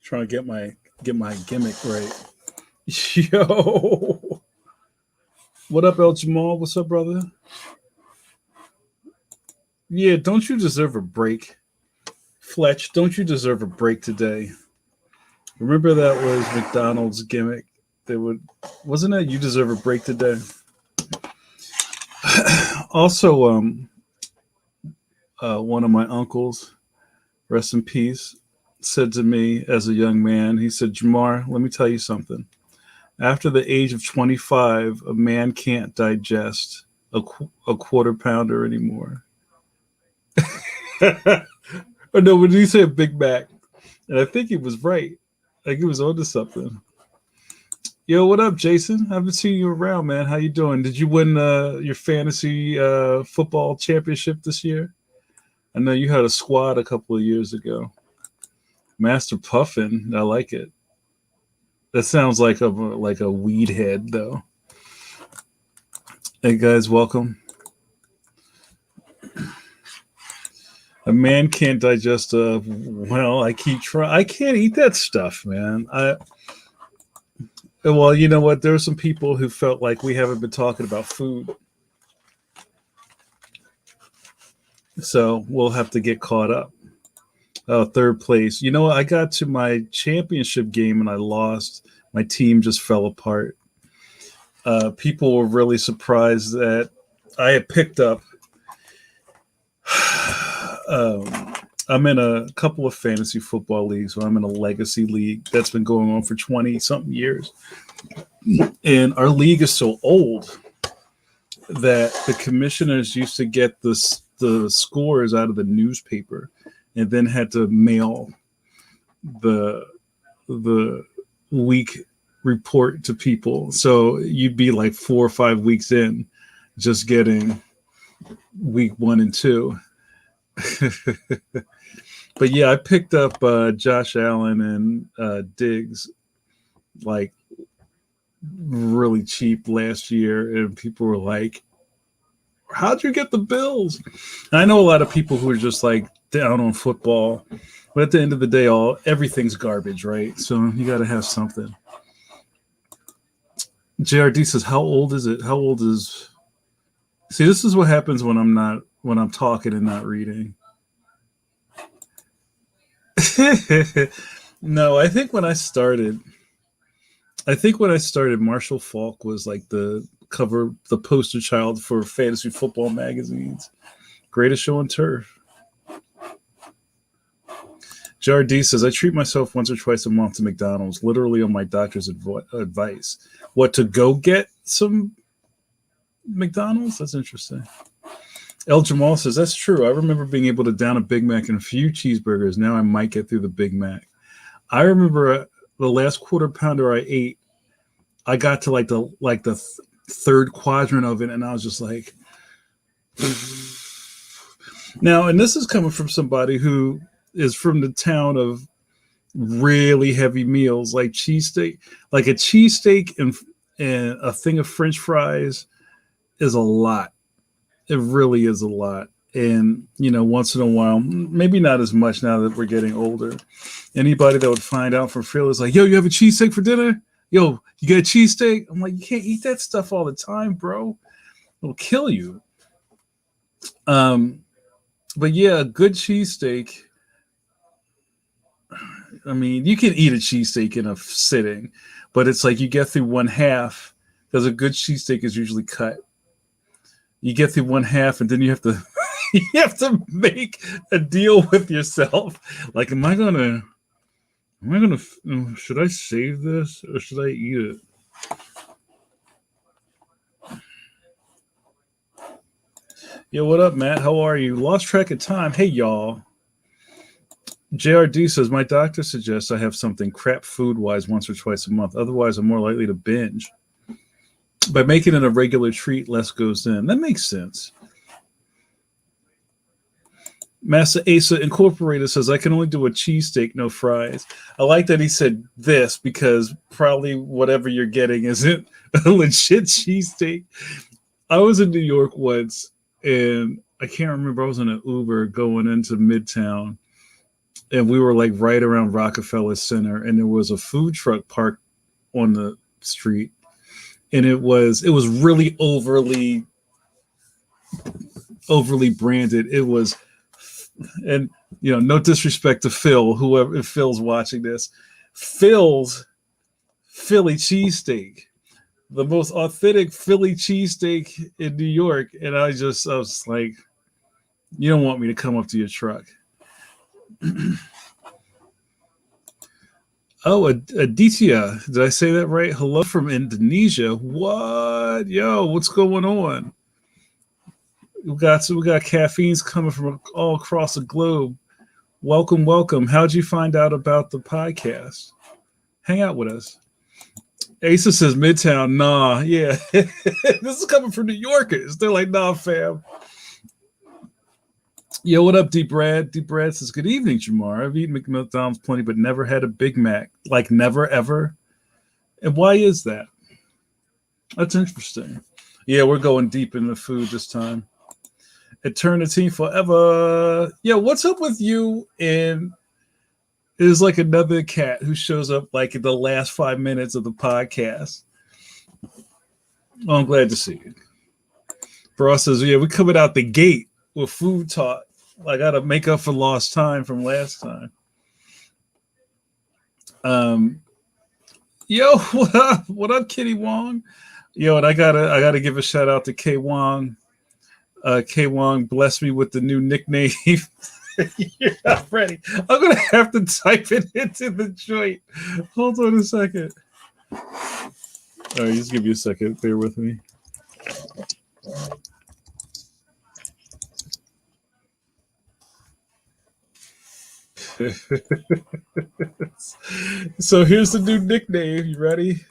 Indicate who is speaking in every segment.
Speaker 1: Trying to get my gimmick right. Yo, what up, El Jamal? What's up, brother? Yeah, don't you deserve a break, Fletch? Don't you deserve a break today? Remember that was McDonald's gimmick. They would, wasn't it? You deserve a break today. Also, one of my uncles, rest in peace, said to me as a young man, he said, Jamar, let me tell you something. After the age of 25, a man can't digest a quarter pounder anymore. Or no, when he said Big Mac, and I think he was right. Like he was onto something. Yo, what up, Jason? I haven't seen you around, man. How you doing? Did you win your fantasy football championship this year? I know you had a squad a couple of years ago. Master Puffin, I like it. That sounds like a weed head, though. Hey guys, welcome. A man can't digest a. Well, I keep trying. I can't eat that stuff, man. Well, you know what? There are some people who felt like we haven't been talking about food, so we'll have to get caught up. Third place. You know what? I got to my championship game and I lost. My team just fell apart. People were really surprised that I had picked up. I'm in a couple of fantasy football leagues. So I'm in a legacy league that's been going on for 20 something years. And our league is so old that the commissioners used to get the scores out of the newspaper and then had to mail the week report to people. So you'd be like 4 or 5 weeks in just getting week 1 and 2. But yeah, I picked up Josh Allen and Diggs like really cheap last year, and people were like, how'd you get the Bills? And I know a lot of people who are just like down on football, but at the end of the day, everything's garbage, right? So you got to have something. JRD says, how old is it? How old is? See, this is what happens when I'm talking and not reading. No, I think when I started, Marshall Falk was like the poster child for fantasy football magazines. Greatest show on turf. JRD says, I treat myself once or twice a month to McDonald's, literally on my doctor's advice. What, to go get some McDonald's? That's interesting. El Jamal says, that's true. I remember being able to down a Big Mac and a few cheeseburgers. Now I might get through the Big Mac. I remember the last quarter pounder I ate, I got to like the third quadrant of it, and I was just like, now, and this is coming from somebody who is from the town of really heavy meals, like cheesesteak. Like a cheesesteak and a thing of French fries is a lot. It really is a lot. And, once in a while, maybe not as much now that we're getting older. Anybody that would find out from Phil is like, yo, you have a cheesesteak for dinner? Yo, you got a cheesesteak? I'm like, you can't eat that stuff all the time, bro. It'll kill you. But yeah, a good cheesesteak. I mean, you can eat a cheesesteak in a sitting, but it's like you get through one half because a good cheesesteak is usually cut. You get through one half, and then you have to make a deal with yourself. Like, should I save this or should I eat it? Yo, what up, Matt? How are you? Lost track of time. Hey, y'all. JRD says, my doctor suggests I have something crap food-wise once or twice a month. Otherwise, I'm more likely to binge. By making it a regular treat, less goes in. That makes sense. Master Asa Incorporated says, I can only do a cheesesteak, no fries. I like that he said this because probably whatever you're getting isn't a legit cheesesteak. I was in New York once, and I can't remember. I was in an Uber going into Midtown, and we were like right around Rockefeller Center, and there was a food truck parked on the street, and it was really overly branded. It was, and no disrespect to Phil, whoever, if Phil's watching this, Phil's Philly cheesesteak, the most authentic Philly cheesesteak in New York. And I was like, you don't want me to come up to your truck. Oh, Aditya, did I say that right? Hello from Indonesia. What? Yo, what's going on? We got caffeines coming from all across the globe. Welcome, welcome. How'd you find out about the podcast? Hang out with us. Asa says Midtown. Nah, yeah. This is coming from New Yorkers. They're like, nah, fam. Yo, what up, D Brad? D Brad says, good evening, Jamar. I've eaten McDonald's plenty, but never had a Big Mac. Like never, ever. And why is that? That's interesting. Yeah, we're going deep in the food this time. Eternity forever. Yeah, what's up with you? And there's like another cat who shows up like in the last 5 minutes of the podcast. Oh, I'm glad to see you. Bro says, yeah, we're coming out the gate with food talk. I got to make up for lost time from last time. Yo, what up? What up, Kitty Wong? Yo, and I gotta give a shout out to K Wong. K Wong blessed me with the new nickname. You're not ready. I'm gonna have to type it into the joint. Hold on a second. All right, just give me a second. Bear with me. So here's the new nickname. You ready?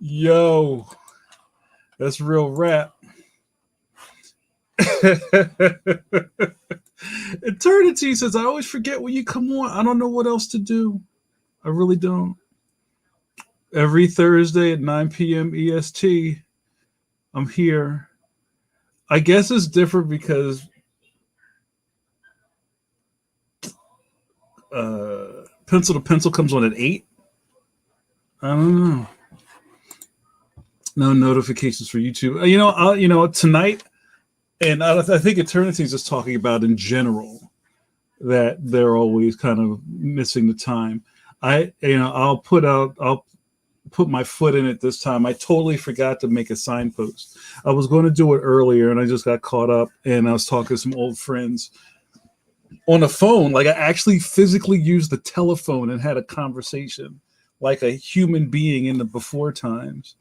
Speaker 1: Yo, that's real rap. Eternity says, I always forget when you come on. I don't know what else to do. I really don't. Every Thursday at 9 p.m. EST, I'm here. I guess it's different because Pencil to Pencil comes on at 8. I don't know. No notifications for YouTube. Tonight, and I think Eternity is just talking about in general that they're always kind of missing the time. I'll put my foot in it this time. I totally forgot to make a signpost. I was going to do it earlier, and I just got caught up, and I was talking to some old friends on the phone. Like I actually physically used the telephone and had a conversation like a human being in the before times.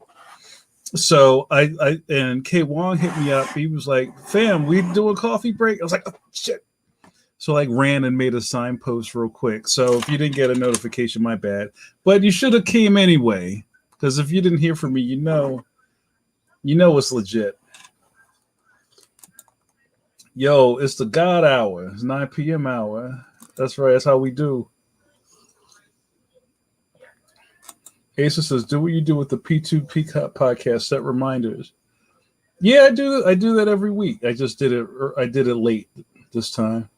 Speaker 1: So I and K Wong hit me up. He was like, fam, we do a coffee break. I was like, oh, shit. So ran and made a signpost real quick. So if you didn't get a notification, my bad. But you should have came anyway. Because if you didn't hear from me, you know it's legit. Yo, it's the God hour. It's 9 p.m. hour. That's right. That's how we do. Asa says, do what you do with the P2P podcast, set reminders. Yeah, I do. I do that every week. I just did it. I did it late this time.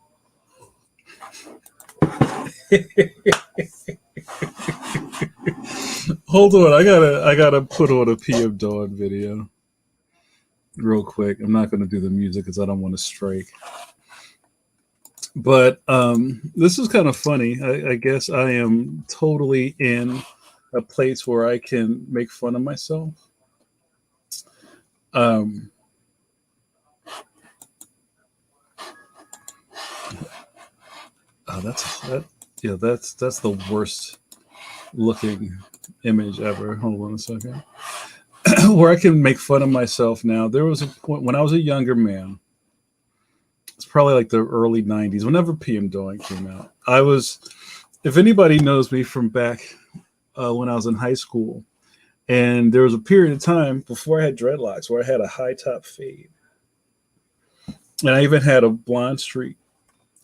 Speaker 1: Hold on, I gotta put on a PM Dawn video real quick. I'm not gonna do the music because I don't want to strike. But this is kind of funny. I guess I am totally in a place where I can make fun of myself. That's the worst looking image ever. Hold on a second. Where I can make fun of myself now. There was a point when I was a younger man. It's probably like the early 90s, whenever PM Dawn came out. If anybody knows me from back when I was in high school, and there was a period of time before I had dreadlocks where I had a high top fade. And I even had a blonde streak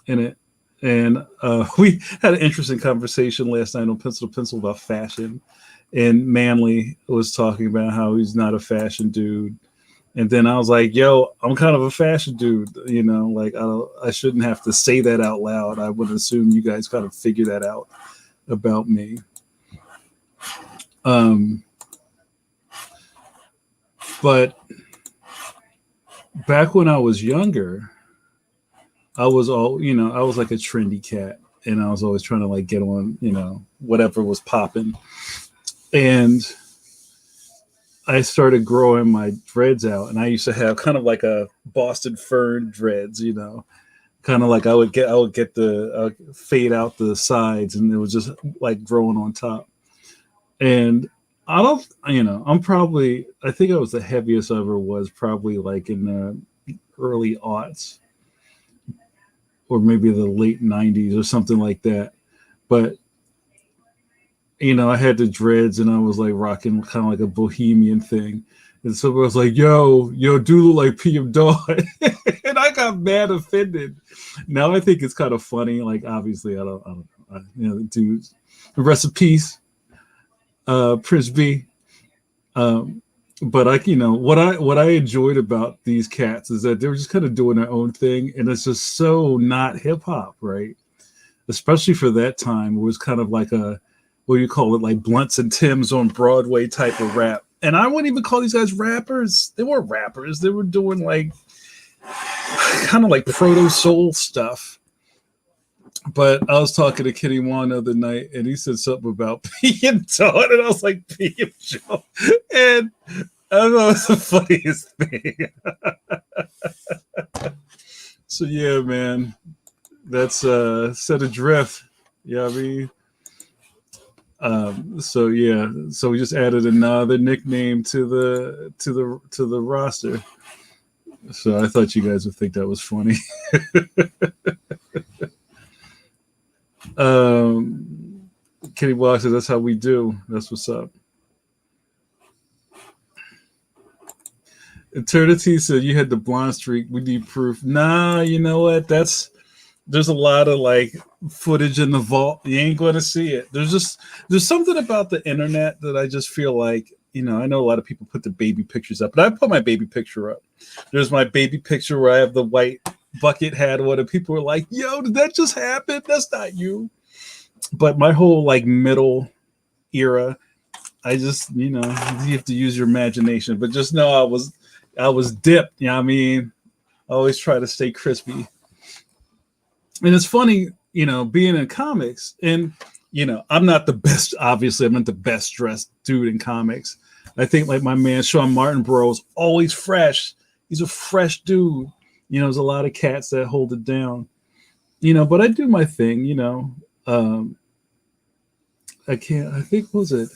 Speaker 1: in it. And we had an interesting conversation last night on Pencil to Pencil about fashion. and Manly was talking about how he's not a fashion dude. And then I was like, yo, I'm kind of a fashion dude, like I shouldn't have to say that out loud. I would assume you guys kind of figure that out about me. But back when I was younger, I was I was like a trendy cat, and I was always trying to like get on, whatever was popping. And I started growing my dreads out, and I used to have kind of like a Boston Fern dreads, kind of like I would get the fade out the sides, and it was just like growing on top. And I don't, I think I was the heaviest I ever was, probably like in the early aughts, or maybe the late '90s or something like that. But I had the dreads, and I was like rocking kind of like a bohemian thing. And somebody was like, yo, do look like PM Dawn. And I got mad offended. Now I think it's kind of funny. Like, obviously, I don't know. Dudes, rest in peace, Prince B. But what I enjoyed about these cats is that they were just kind of doing their own thing, and it's just so not hip hop, right? Especially for that time, it was kind of like a, what do you call it, like Blunts and Tims on Broadway type of rap. And I wouldn't even call these guys rappers. They weren't rappers. They were doing like kind of like proto soul stuff. But I was talking to Kenny Wan the other night, and he said something about PM Dawn, and I was like, PM Joe. And I don't know, it's the funniest thing. So yeah, man, that's Set Adrift. Yeah, I mean. So yeah, so we just added another nickname to the roster. So I thought you guys would think that was funny. Kenny Block says that's how we do. That's what's up. Eternity said you had the blonde streak. We need proof. Nah, you know what? There's a lot of like footage in the vault. You ain't going to see it. There's something about the internet that I just feel like, I know a lot of people put the baby pictures up, but I put my baby picture up. There's my baby picture where I have the white bucket hat on, and people were like, yo, did that just happen? That's not you. But my whole like middle era, I just, you have to use your imagination. But just know I was dipped. You know what I mean? I always try to stay crispy. And it's funny, being in comics, and I'm not the best. Obviously, I'm not the best dressed dude in comics. I think like my man Sean Martinborough is always fresh. He's a fresh dude. There's a lot of cats that hold it down. But I do my thing. I can't. I think Who was it?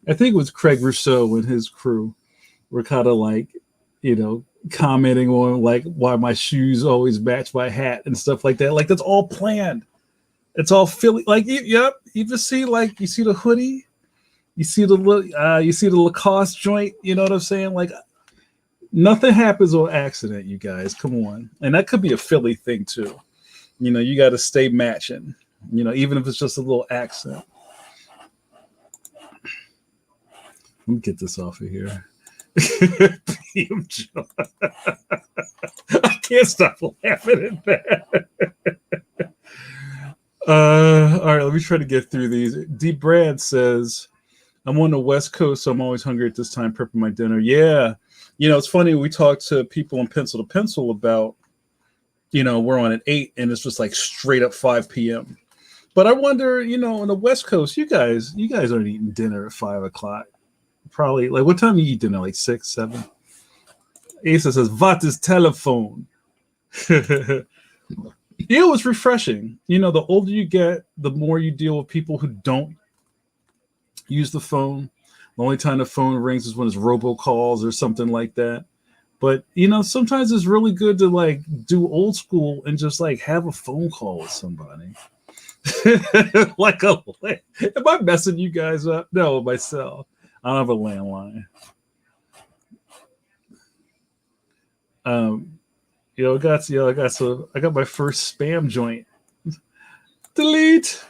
Speaker 1: I think it was Craig Rousseau and his crew were kind of like, commenting on like why my shoes always match my hat and stuff like that. Like that's all planned. It's all Philly. Like, yep. You just see you see the hoodie, you see the Lacoste joint. You know what I'm saying? Like nothing happens on accident, you guys. Come on, and that could be a Philly thing too. You got to stay matching. Even if it's just a little accent. Let me get this off of here. PM Joe. I can't stop laughing at that. All right, let me try to get through these. D. Brad says, I'm on the West Coast, so I'm always hungry at this time, prepping my dinner. Yeah. It's funny. We talked to people in Pencil to Pencil about, we're on at 8, and it's just like straight up 5 p.m. But I wonder, on the West Coast, you guys aren't eating dinner at 5 o'clock. Probably like what time do you eat dinner? Like 6, 7? Asa says, "What is telephone?" It was refreshing. The older you get, the more you deal with people who don't use the phone. The only time the phone rings is when it's robocalls or something like that. But sometimes it's really good to like do old school and just like have a phone call with somebody. Like am I messing you guys up? No, myself. I don't have a landline. I got my first spam joint. Delete.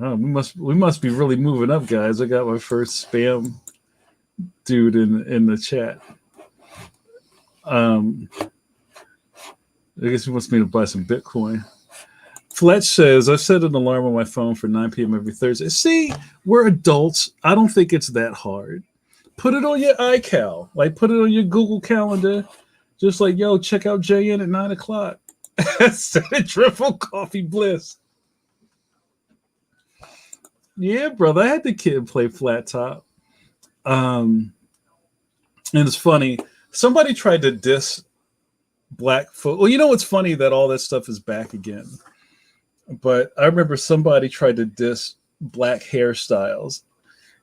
Speaker 1: Oh, we must be really moving up, guys. I got my first spam dude in the chat. I guess he wants me to buy some Bitcoin. Fletch says, I've set an alarm on my phone for 9 p.m. every Thursday. See, we're adults. I don't think it's that hard. Put it on your iCal. Like, put it on your Google Calendar. Just like, yo, check out JN at 9 o'clock. Set a triple coffee bliss. Yeah, brother. I had the kid play flat top. And it's funny. Somebody tried to diss Blackfoot. Well, you know what's funny? That all that stuff is back again. But I remember somebody tried to diss black hairstyles.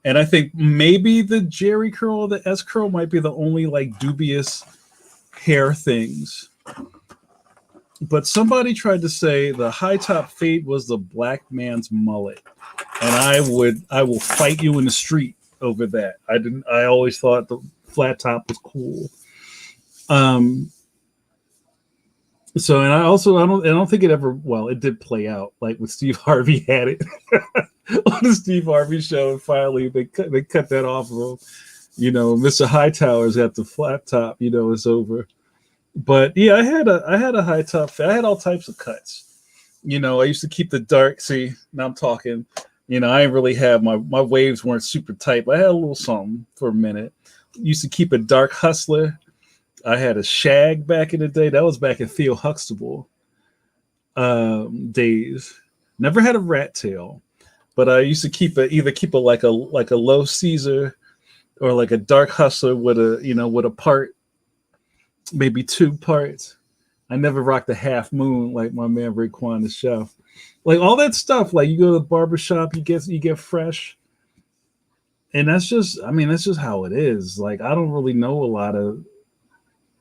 Speaker 1: And I think maybe the Jerry curl or the S curl might be the only like dubious hair things. But somebody tried to say the high top fade was the black man's mullet. And I will fight you in the street over that. I always thought the flat top was cool. So, and I don't think it ever, well, it did play out like when Steve Harvey had it on the Steve Harvey show. And finally they cut that off of him. You know, Mr. Hightower's got the flat top, you know, it's over. But yeah, I had a high top. I had all types of cuts. You know, I used to keep the dark. See, now I'm talking. You know, I didn't really have my waves weren't super tight, but I had a little something for a minute. Used to keep a dark hustler. I had a shag back in the day. That was back in Theo Huxtable days. Never had a rat tail, but I used to keep like a low Caesar or like a dark hustler with a part, maybe 2 parts. I never rocked a half moon like my man Raekwon the chef. Like all that stuff. Like you go to the barbershop, you get fresh. And that's just how it is. Like I don't really know a lot of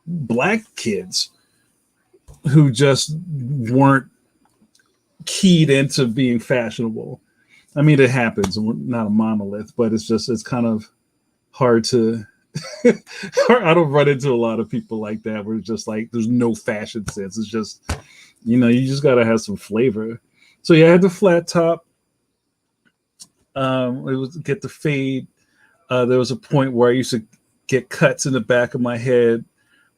Speaker 1: black kids who just weren't keyed into being fashionable. I mean, it happens. We're not a monolith, but it's kind of hard to. I don't run into a lot of people like that where it's just like there's no fashion sense. It's just, you just got to have some flavor. So yeah, I had the flat top. It was get the fade. There was a point where I used to get cuts in the back of my head.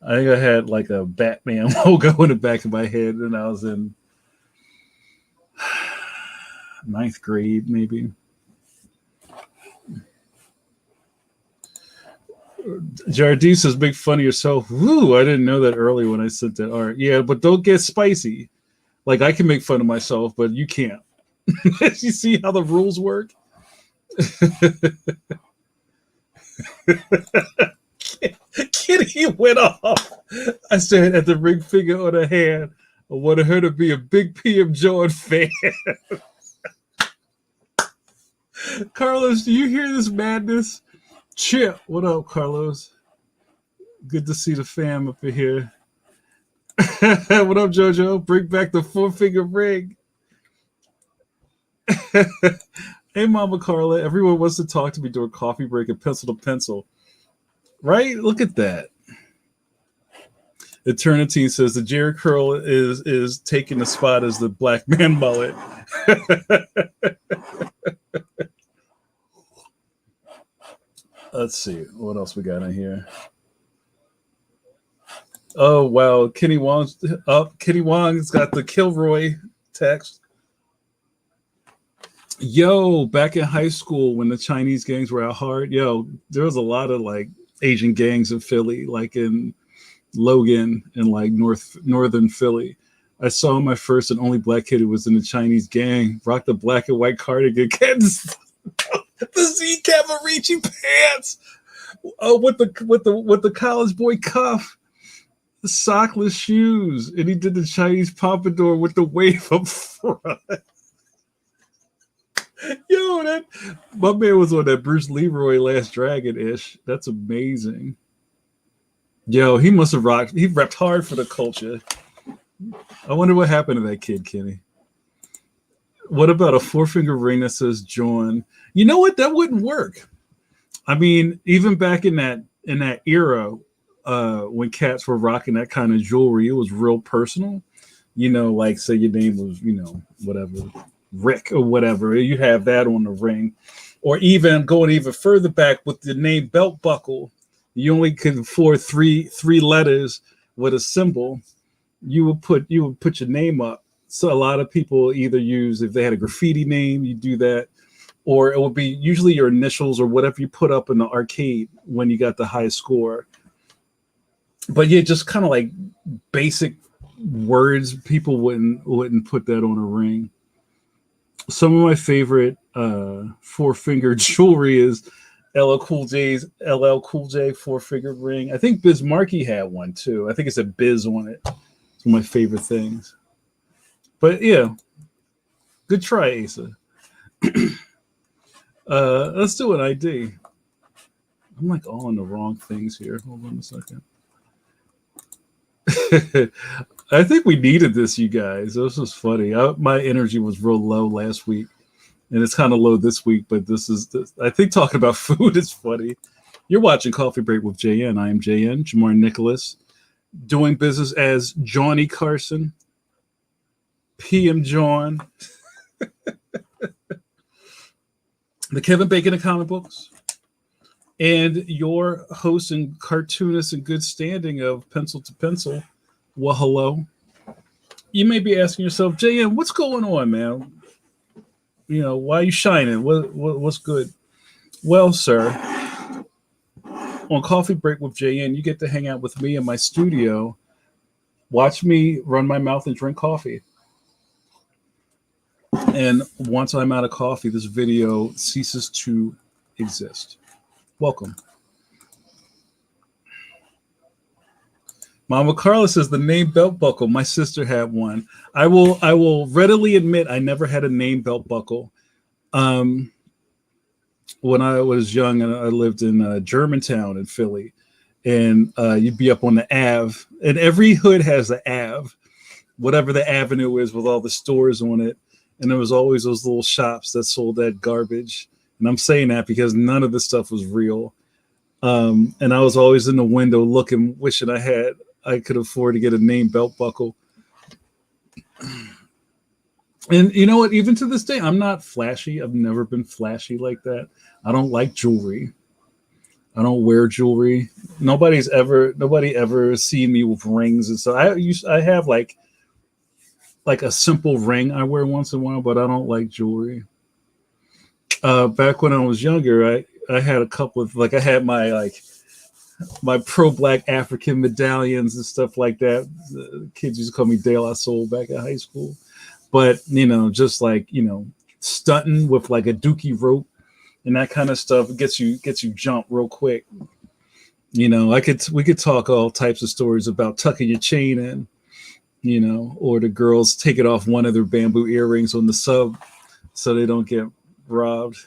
Speaker 1: I think I had like a Batman logo in the back of my head, and I was in 9th grade, maybe. Jardine says, "Make fun of yourself." Woo! I didn't know that earlier when I sent that art. Yeah, but don't get spicy. Like I can make fun of myself, but you can't. You see how the rules work? Kitty went off. I said at the ring finger on her hand, I wanted her to be a big PM Jordan fan. Carlos, do you hear this madness? Chip, what up, Carlos? Good to see the fam up in here. What up, JoJo? Bring back the 4-finger ring. Hey, Mama Carla. Everyone wants to talk to me during coffee break and pencil to pencil. Right? Look at that. Eternity says the Jerry curl is taking the spot as the black man mullet. Let's see what else we got in here. Oh wow, Kenny Wong's up. Kenny Wong's got the Kilroy text. Yo, back in high school when the Chinese gangs were out hard, there was a lot of like Asian gangs in Philly, like in Logan and like northern Philly. I saw my first and only black kid who was in the Chinese gang rock the black and white cardigan, the Z Cavarici pants, with the college boy cuff, the sockless shoes, and he did the Chinese pompadour with the wave up front. Yo, my man was on that Bruce Leroy Last Dragon ish. That's amazing. Yo, he must have rocked. He repped hard for the culture. I wonder what happened to that kid, Kenny. What about a 4-finger ring that says John? You know what? That wouldn't work. I mean, even back in that era, when cats were rocking that kind of jewelry, it was real personal. Like say your name was, whatever, Rick or whatever. You have that on the ring. Or even going even further back with the name belt buckle, you only could afford three letters with a symbol. You would put your name up. So a lot of people either use, if they had a graffiti name, you do that, or it would be usually your initials or whatever you put up in the arcade when you got the highest score. But yeah, just kind of like basic words. People wouldn't put that on a ring. Some of my favorite four finger jewelry is LL Cool J four finger ring. I think Biz Markie had one too. I think it's a Biz on it. It's one of my favorite things. But yeah, good try, Asa. Let's do an ID. I'm like all on the wrong things here. Hold on a second. I think we needed this, you guys. This was funny. My energy was real low last week, and it's kind of low this week. But I think talking about food is funny. You're watching Coffee Break with JN. I am JN, Jamar Nicholas, doing business as Johnny Carson, PM John, the Kevin Bacon of comic books, and your host and cartoonist in good standing of Pencil to Pencil. Well, hello. You may be asking yourself, JN, what's going on, man? You know, why are you shining? What's good? Well, sir, on Coffee Break with JN, you get to hang out with me in my studio, watch me run my mouth and drink coffee. And once I'm out of coffee, this video ceases to exist. Welcome. Mama Carla says the name belt buckle. My sister had one. I will readily admit I never had a name belt buckle. When I was young and I lived in Germantown in Philly, and you'd be up on the Ave, and every hood has the Ave, whatever the avenue is with all the stores on it. And there was always those little shops that sold that garbage. And I'm saying that because none of the stuff was real. And I was always in the window looking, wishing I could afford to get a name belt buckle. And you know what? Even to this day, I'm not flashy. I've never been flashy like that. I don't like jewelry. I don't wear jewelry. Nobody ever seen me with rings and stuff. I have like a simple ring I wear once in a while, but I don't like jewelry. Back when I was younger, I had a couple of I had my pro-black African medallions and stuff like that. The kids used to call me De La Soul back in high school. But, just stunting with like a dookie rope and that kind of stuff gets you jumped real quick. We could talk all types of stories about tucking your chain in, or the girls taking off one of their bamboo earrings on the sub so they don't get robbed.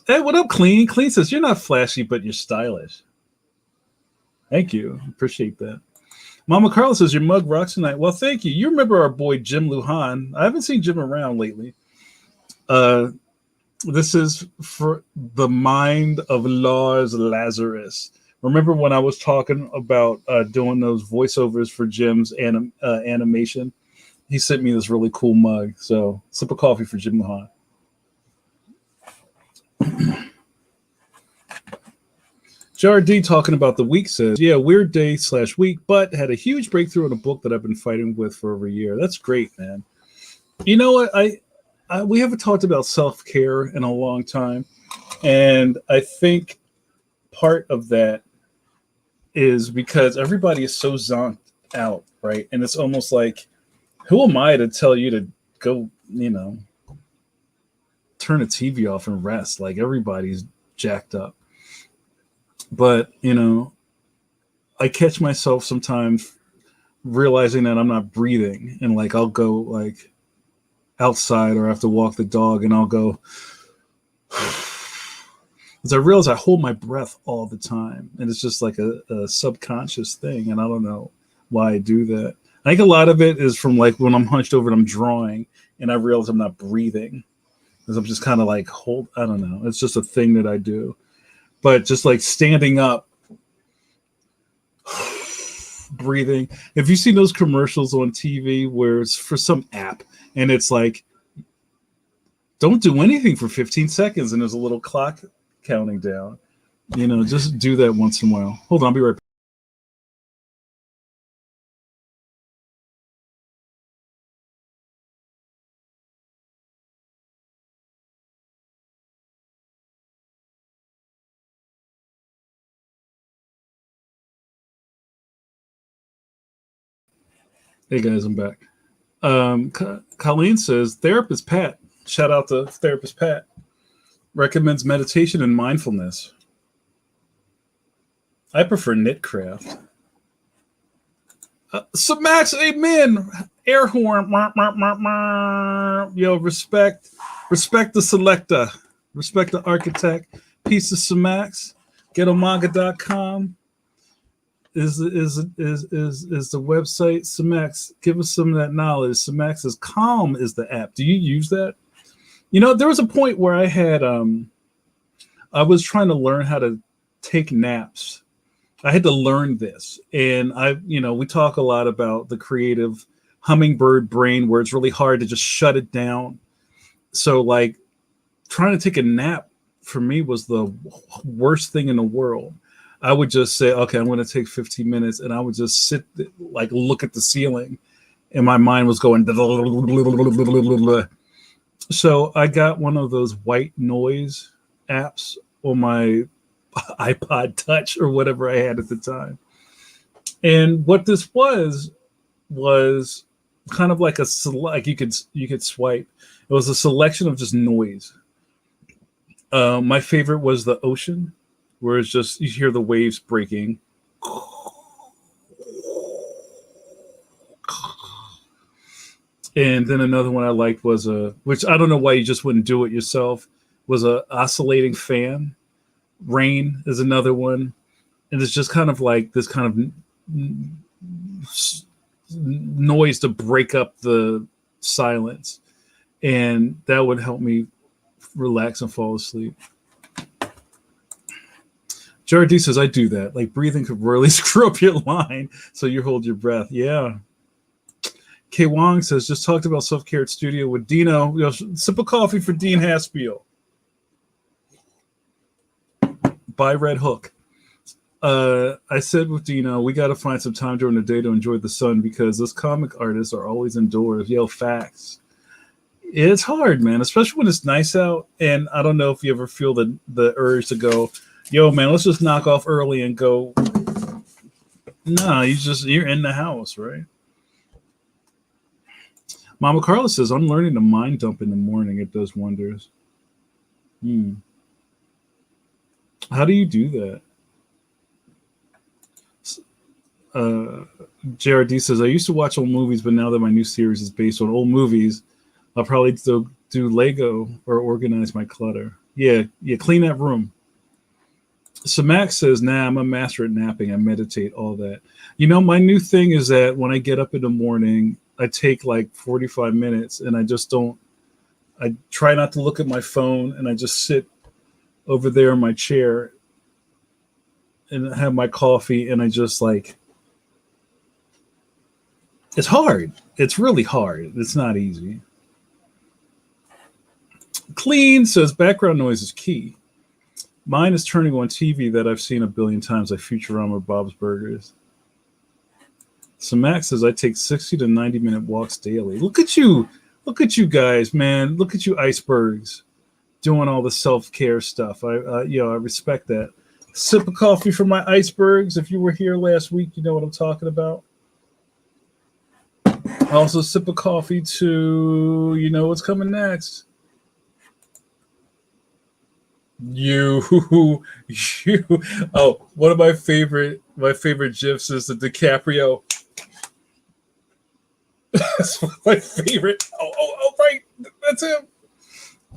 Speaker 1: Hey, what up, Clean? Clean says, you're not flashy, but you're stylish. Thank you. Appreciate that. Mama Carla says, your mug rocks tonight. Well, thank you. You remember our boy, Jim Lujan. I haven't seen Jim around lately. This is for the mind of Lars Lazarus. Remember when I was talking about doing those voiceovers for Jim's animation? He sent me this really cool mug. So, sip of coffee for Jim Lujan. JRD talking about the week says, yeah, weird day / week, but had a huge breakthrough in a book that I've been fighting with for over a year. That's great, man. You know what? We haven't talked about self-care in a long time. And I think part of that is because everybody is so zonked out, right? And it's almost like, who am I to tell you to go, turn the TV off and rest? Like everybody's jacked up. But, I catch myself sometimes realizing that I'm not breathing, and I'll go outside or I have to walk the dog and I'll go, because I realize I hold my breath all the time, and it's just like a subconscious thing. And I don't know why I do that. I think a lot of it is from when I'm hunched over and I'm drawing and I realize I'm not breathing, because I'm just kind of I don't know. It's just a thing that I do. But just standing up, breathing. If you've seen those commercials on TV where it's for some app and it's don't do anything for 15 seconds and there's a little clock counting down. Just do that once in a while. Hold on, I'll be right back. Hey guys, I'm back. Colleen says, therapist Pat, shout out to therapist Pat, recommends meditation and mindfulness. I prefer knitcraft. So Max, amen. Air horn. Yo, respect the selector. Respect the architect. Peace to Samax. GhettoManga.com is the website. Samax, give us some of that knowledge. Samax is Calm is the app. Do you use that? There was a point where I was trying to learn how to take naps. I had to learn this. And we talk a lot about the creative hummingbird brain where it's really hard to just shut it down. So like trying to take a nap for me was the worst thing in the world. I would just say, okay, I'm going to take 15 minutes and I would just sit, like look at the ceiling and my mind was going. So I got one of those white noise apps on my iPod Touch or whatever I had at the time. And what this was kind of like you could swipe. It was a selection of just noise. My favorite was the ocean, where it's just you hear the waves breaking. And then another one I liked was which I don't know why you just wouldn't do it yourself, was a oscillating fan. Rain is another one. And it's just kind of like this kind of noise to break up the silence. And that would help me relax and fall asleep. Jared D says, I do that. Like breathing could really screw up your line, so you hold your breath. Yeah. K. Wong says, just talked about self-care at studio with Dino. Sip of coffee for Dean Haspiel. By Red Hook. I said with Dino, we got to find some time during the day to enjoy the sun because those comic artists are always indoors. Yo, facts. It's hard, man, especially when it's nice out. And I don't know if you ever feel the urge to go, yo, man, let's just knock off early and go. Nah, you're in the house, right? Mama Carla says, I'm learning to mind dump in the morning. It does wonders. How do you do that? JRD says, I used to watch old movies, but now that my new series is based on old movies, I'll probably do Lego or organize my clutter. Yeah, clean that room. So Max says, nah, I'm a master at napping. I meditate, all that. My new thing is that when I get up in the morning, I take like 45 minutes and I try not to look at my phone and I just sit over there in my chair and have my coffee and I just like, it's hard. It's really hard. It's not easy. Clean says background noise is key. Mine is turning on TV that I've seen a billion times, like Futurama or Bob's Burgers. So Max says I take 60 to 90-minute walks daily. Look at you guys, man. Look at you icebergs doing all the self-care stuff. I respect that. Sip of coffee for my icebergs. If you were here last week, you know what I'm talking about. Also sip of coffee to, what's coming next. You. Oh, one of my favorite GIFs is the DiCaprio. That's my favorite. Oh, right. That's him.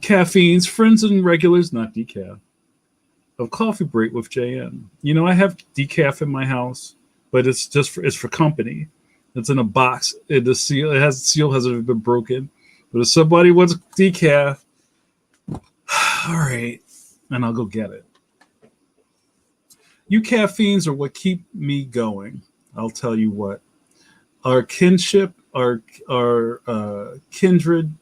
Speaker 1: Caffeines, friends and regulars, not decaf. Of coffee break with JN. I have decaf in my house, but it's for company. It's in a box. The seal hasn't been broken. But if somebody wants decaf, all right, and I'll go get it. You caffeines are what keep me going. I'll tell you what. Our kinship, our kindred,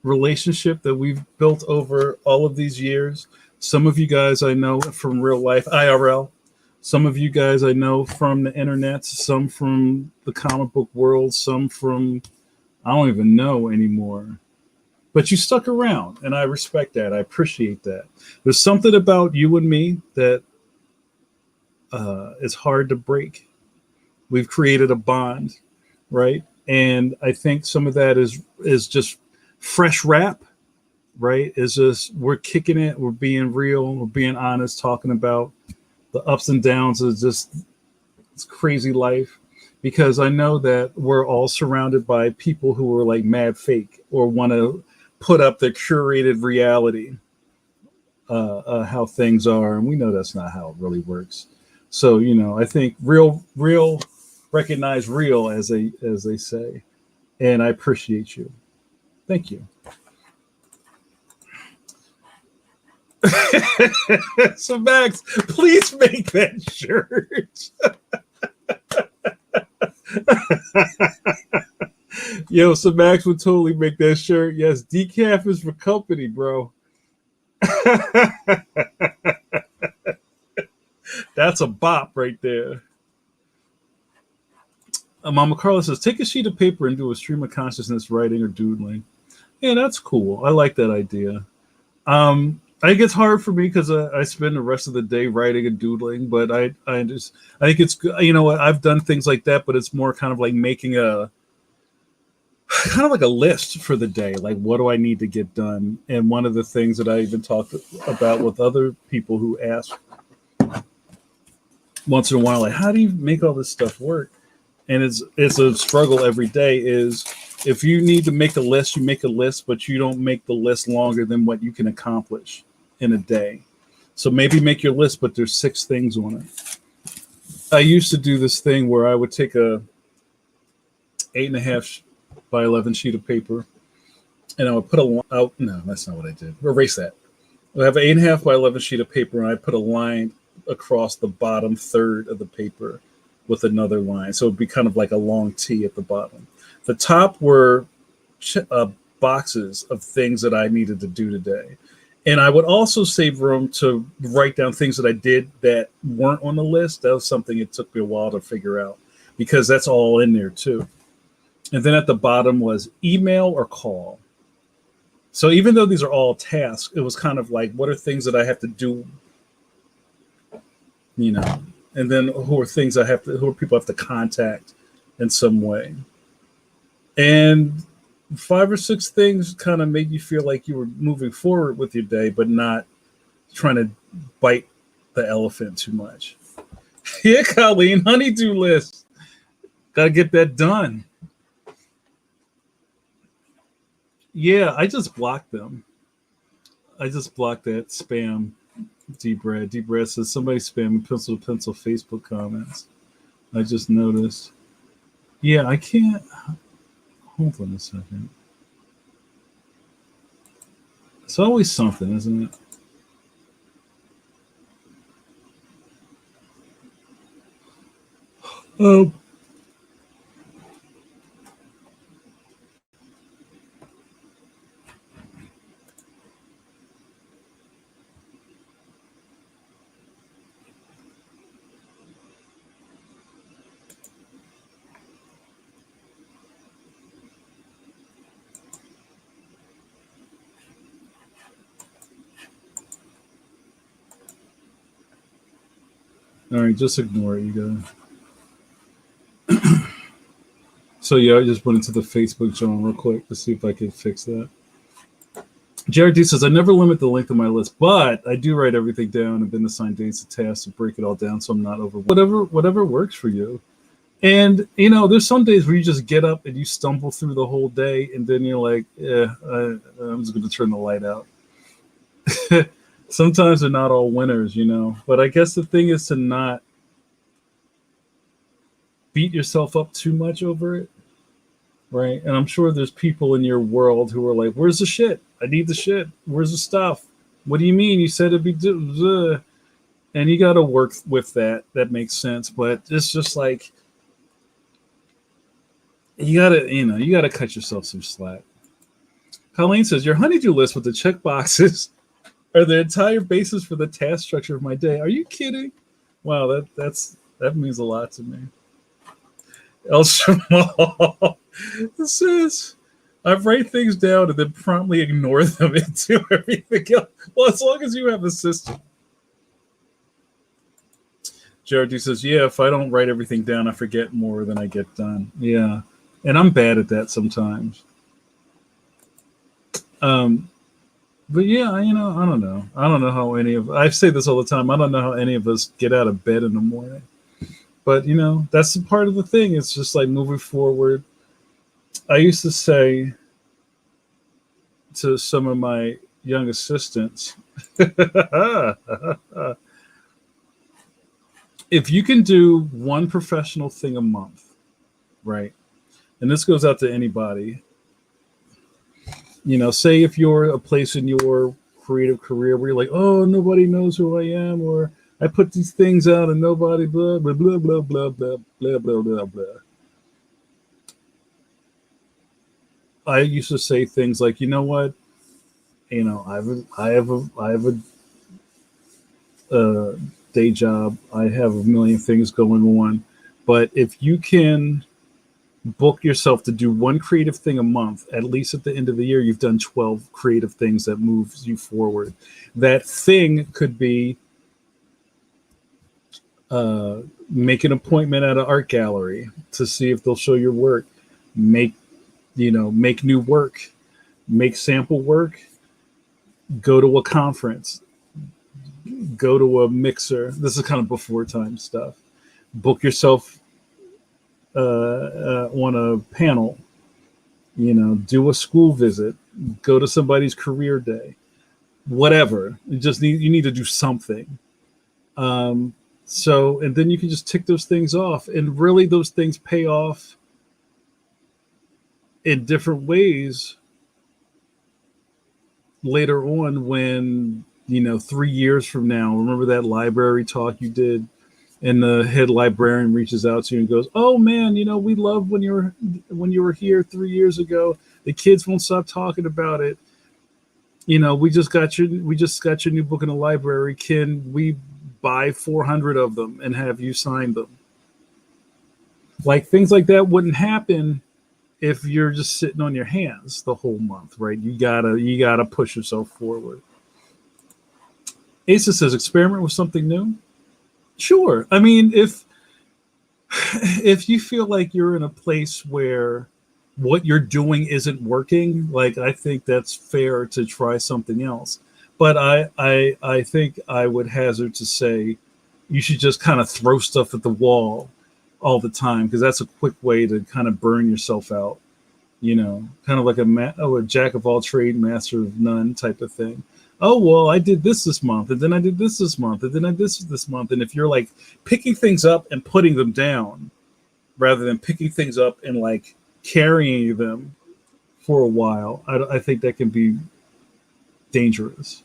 Speaker 1: relationship that we've built over all of these years. Some of you guys I know from real life, IRL. Some of you guys I know from the internet, some from the comic book world, some from I don't even know anymore. But you stuck around, and I respect that. I appreciate that. There's something about you and me that is hard to break. We've created a bond, right? And I think some of that is just fresh rap, right? Is just we're kicking it, we're being real, we're being honest, talking about the ups and downs of just it's crazy life. Because I know that we're all surrounded by people who are like mad fake or want to put up their curated reality, how things are, and we know that's not how it really works. So I think real recognize real as they say, and I appreciate you. Thank you. So Max, please make that shirt. Yo, so Max would totally make that shirt. Yes, decaf is for company, bro. That's a bop right there. Mama Carla says, take a sheet of paper and do a stream of consciousness writing or doodling. Yeah, that's cool. I like that idea. I think it's hard for me because I spend the rest of the day writing and doodling, but I think it's good. You know what? I've done things like that, but it's more kind of like making a kind of like a list for the day. Like, what do I need to get done? And one of the things that I even talked about with other people who ask once in a while, like, how do you make all this stuff work? And it's a struggle every day. Is if you need to make a list, you make a list, but you don't make the list longer than what you can accomplish in a day. So maybe make your list, but there's 6 things on it. I used to do this thing where I would take a 8.5 by 11 sheet of paper, and I would put a out. No, that's not what I did. Erase that. I have an 8.5 by 11 sheet of paper, and I put a line across the bottom third of the paper with another line. So it'd be kind of like a long T at the bottom. The top were boxes of things that I needed to do today. And I would also save room to write down things that I did that weren't on the list. That was something it took me a while to figure out because that's all in there too. And then at the bottom was email or call. So even though these are all tasks, it was kind of like, what are things that I have to do, and then who are people I have to contact in some way. And 5 or 6 things kind of made you feel like you were moving forward with your day, but not trying to bite the elephant too much. Yeah, Colleen, honeydew list. Got to get that done. Yeah, I just blocked them. I just blocked that spam. D-Brad. D-Brad says somebody spamming pencil to pencil Facebook comments. I just noticed. Yeah, I can't. Hold on a second. It's always something, isn't it? Oh. All right, just ignore it, you guys. So yeah, I just went into the Facebook journal real quick to see if I could fix that. Jared D says, I never limit the length of my list, but I do write everything down and then assign dates and tasks to break it all down so I'm not over whatever works for you. And there's some days where you just get up and you stumble through the whole day, and then you're like, I'm just going to turn the light out. Sometimes they're not all winners, but I guess the thing is to not beat yourself up too much over it, right? And I'm sure there's people in your world who are like, where's the shit? I need the shit. Where's the stuff? What do you mean? You said it'd be and you got to work with that. That makes sense. But it's just like, you gotta cut yourself some slack. Colleen says, your honeydew list with the check boxes are the entire basis for the task structure of my day. Are you kidding? Wow, that means a lot to me. El Shamal says, I write things down and then promptly ignore them and do everything else. Well, as long as you have a system. Jared says, yeah, if I don't write everything down, I forget more than I get done. Yeah. And I'm bad at that sometimes. But yeah, I don't know. I don't know how I say this all the time. I don't know how any of us get out of bed in the morning. But, that's the part of the thing. It's just like moving forward. I used to say to some of my young assistants, if you can do one professional thing a month, right? And this goes out to anybody. Say if you're a place in your creative career where you're like, oh, nobody knows who I am, or I put these things out and nobody blah, blah, blah, blah, blah, blah, blah, blah, blah, blah. I used to say things like, you know what? I have a day job. I have a million things going on. But if you can book yourself to do one creative thing a month, at least at the end of the year, you've done 12 creative things that moves you forward. That thing could be make an appointment at an art gallery to see if they'll show your work. Make new work, make sample work, go to a conference, go to a mixer. This is kind of before time stuff. Book yourself on a panel, do a school visit, go to somebody's career day, whatever. You need to do something. And then you can just tick those things off, and really those things pay off in different ways later on when, 3 years from now, remember that library talk you did, and the head librarian reaches out to you and goes, oh man, we loved when you were here 3 years ago. The kids won't stop talking about it. We just got your new book in the library. Can we buy 400 of them and have you sign them? Like, things like that wouldn't happen if you're just sitting on your hands the whole month, right? You gotta push yourself forward. Asa says, experiment with something new. Sure. I mean, if you feel like you're in a place where what you're doing isn't working, like, I think that's fair to try something else. But I think I would hazard to say you should just kind of throw stuff at the wall all the time, because that's a quick way to kind of burn yourself out, kind of like a jack of all trade, master of none type of thing. Oh, well, I did this month, and then I did this month, and then I did this month. And if you're like picking things up and putting them down rather than picking things up and like carrying them for a while, I think that can be dangerous.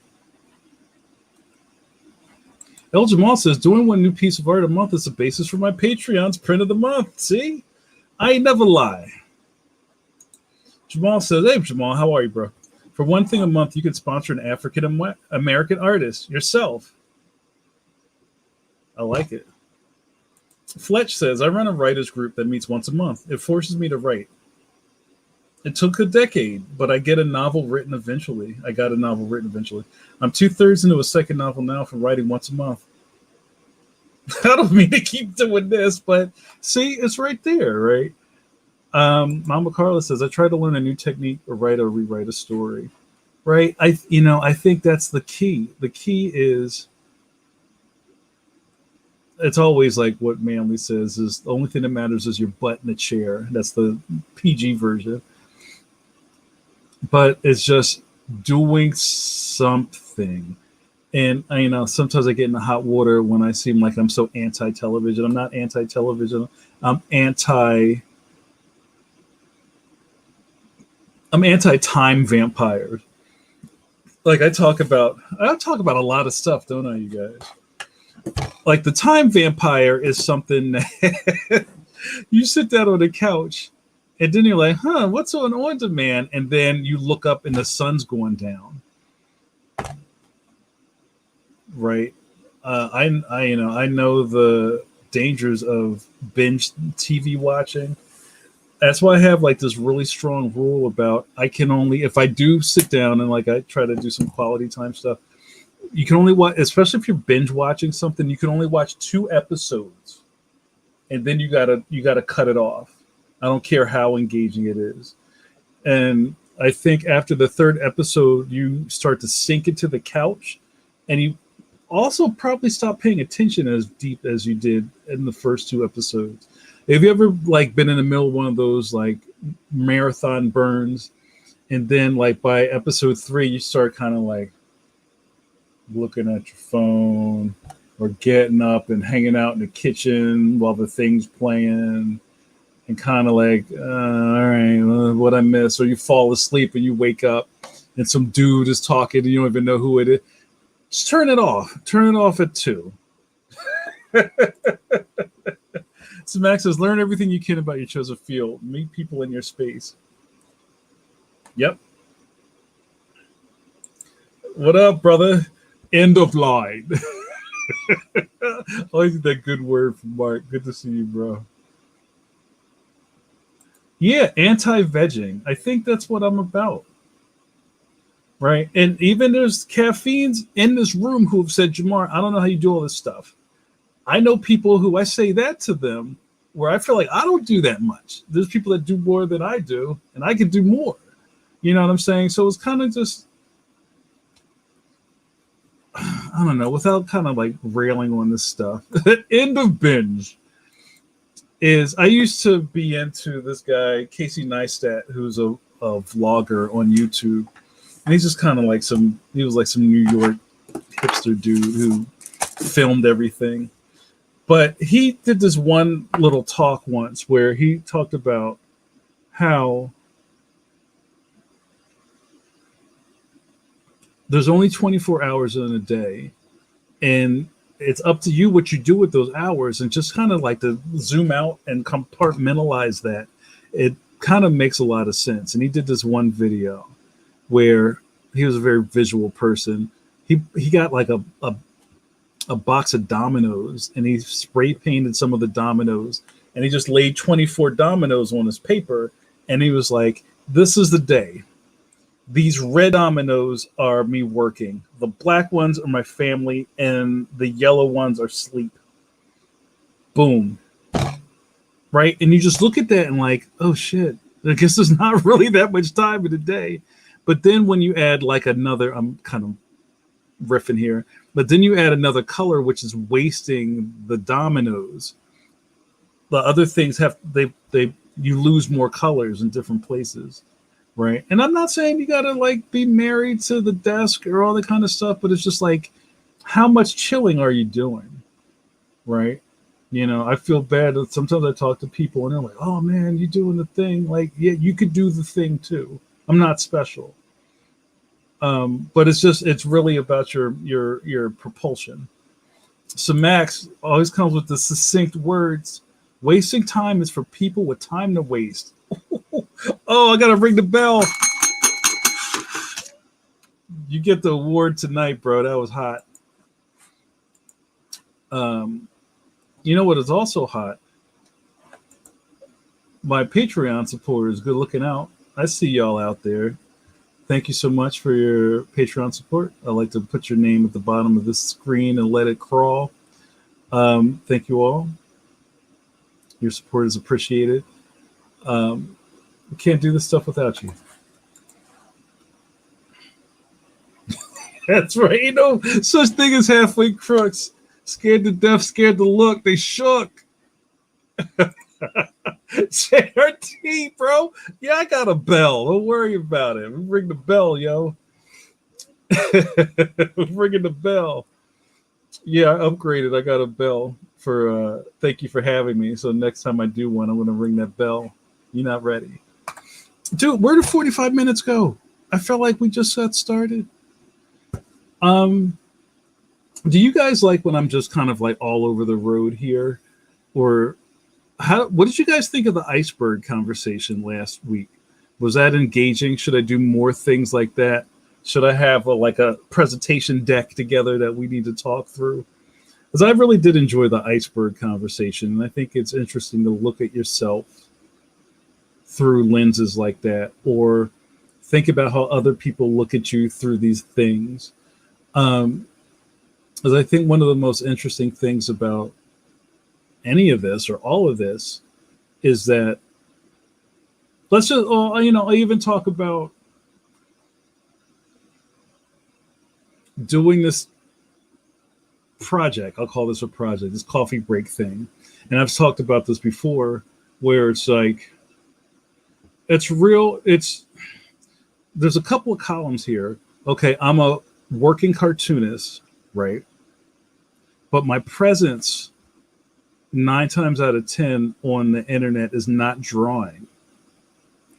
Speaker 1: El Jamal says, doing one new piece of art a month is the basis for my Patreon's print of the month. See? I never lie. Jamal says, hey, Jamal, how are you, bro? For one thing a month, you can sponsor an African-American artist yourself. I like it. Fletch says, I run a writers group that meets once a month. It forces me to write. It took a decade, but I got a novel written eventually. I'm 2/3 into a second novel now from writing once a month. I don't mean to keep doing this, but see, it's right there, right? Mama Carla says, I try to learn a new technique or write or rewrite a story, right? I think that's the key. The key is, it's always like what Manly says, is the only thing that matters is your butt in the chair. That's the PG version. But it's just doing something. And sometimes I get in the hot water when I seem like I'm so anti-television. I'm not anti-television. I'm anti-time vampires. Like, I talk about a lot of stuff, don't I, you guys? Like, the time vampire is something that you sit down on the couch And then you're like, huh, what's on demand? And then you look up and the sun's going down. Right. I know the dangers of binge TV watching. That's why I have like this really strong rule about I can only, if I do sit down and like I try to do some quality time stuff, you can only watch, especially if you're binge watching something, you can only watch 2 episodes, and then you gotta cut it off. I don't care how engaging it is. And I think after the third episode, you start to sink into the couch, and you also probably stop paying attention as deep as you did in the first 2 episodes. Have you ever like been in the middle of one of those like marathon burns, and then like by episode 3, you start kind of like looking at your phone or getting up and hanging out in the kitchen while the thing's playing and kind of like, all right, what I missed? Or you fall asleep and you wake up and some dude is talking and you don't even know who it is. Just turn it off. Turn it off at 2. So Max says, learn everything you can about your chosen field. Meet people in your space. Yep. What up, brother? End of line. Always that good word from Mark. Good to see you, bro. Yeah, anti-vegging. I think that's what I'm about. Right. And even there's caffeines in this room who have said, Jamar, I don't know how you do all this stuff. I know people who I say that to them where I feel like I don't do that much. There's people that do more than I do, and I could do more. You know what I'm saying? So it's kind of just, I don't know, without kind of like railing on this stuff. End of binge is I used to be into this guy, Casey Neistat, who's a vlogger on YouTube. And he's just kind of like he was like some New York hipster dude who filmed everything. But he did this one little talk once where he talked about how there's only 24 hours in a day, and it's up to you what you do with those hours, and just kind of like to zoom out and compartmentalize that. It kind of makes a lot of sense. And he did this one video where he was a very visual person. He got like a box of dominoes, and he spray painted some of the dominoes, and he just laid 24 dominoes on his paper, and he was like, this is the day. These red dominoes are me working. The black ones are my family, and the yellow ones are sleep. Boom. Right? And you just look at that and like, oh shit, I guess there's not really that much time in the day. But then when you add like another, I'm kind of riffing here, but then you add another color, which is wasting the dominoes. The other things you lose more colors in different places. Right. And I'm not saying you got to like be married to the desk or all that kind of stuff, but it's just like, how much chilling are you doing? Right. You know, I feel bad that sometimes I talk to people and they're like, oh man, you doing the thing. Like, yeah, you could do the thing too. I'm not special. But it's really about your propulsion. So Max always comes with the succinct words. Wasting time is for people with time to waste. Oh, I gotta ring the bell. You get the award tonight, bro. That was hot. You know what is also hot? My Patreon supporters. Good looking out. I see y'all out there. Thank you so much for your Patreon support. I like to put your name at the bottom of this screen and let it crawl. Thank you all. Your support is appreciated. We can't do this stuff without you. That's right. You know, such thing as halfway crooks. Scared to death, scared to look. They shook. JRT, bro. Yeah, I got a bell. Don't worry about it. We ring the bell, yo. We're ringing the bell. Yeah, I upgraded. I got a bell for thank you for having me. So next time I do one, I'm gonna ring that bell. You're not ready. Dude, where did 45 minutes go? I felt like we just got started. Do you guys like when I'm just kind of like all over the road here? Or What did you guys think of the iceberg conversation last week? Was that engaging? Should I do more things like that? Should I have like a presentation deck together that we need to talk through? Because I really did enjoy the iceberg conversation, and I think it's interesting to look at yourself through lenses like that, or think about how other people look at you through these things. Because I think one of the most interesting things about any of this or all of this is that let's just, I even talk about doing this project. I'll call this a project, this coffee break thing. And I've talked about this before where it's like, it's real. There's a couple of columns here. Okay, I'm a working cartoonist, right? But my presence 9 times out of 10 on the internet is not drawing,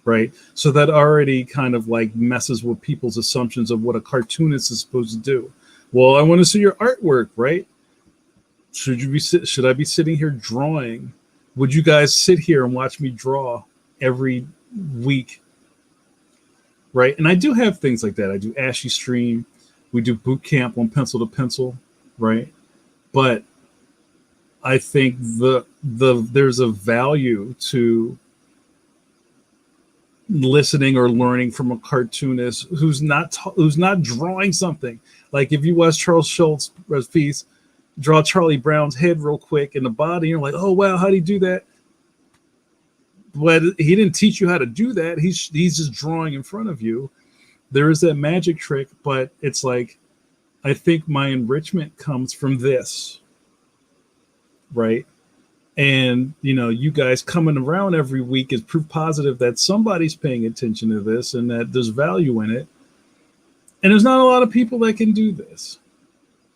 Speaker 1: right? So that already kind of like messes with people's assumptions of what a cartoonist is supposed to do. Well, I want to see your artwork, right? Should I be sitting here drawing? Would you guys sit here and watch me draw every week? Right? And I do have things like that. I do Ashy Stream. We do boot camp on pencil to pencil, right? But I think there's a value to listening or learning from a cartoonist who's not drawing something. Like if you watch Charles Schultz piece, draw Charlie Brown's head real quick in the body, you're like, oh wow, how'd he do that? But he didn't teach you how to do that. He's just drawing in front of you. There is that magic trick, but it's like, I think my enrichment comes from this, right? And, you guys coming around every week is proof positive that somebody's paying attention to this and that there's value in it. And there's not a lot of people that can do this.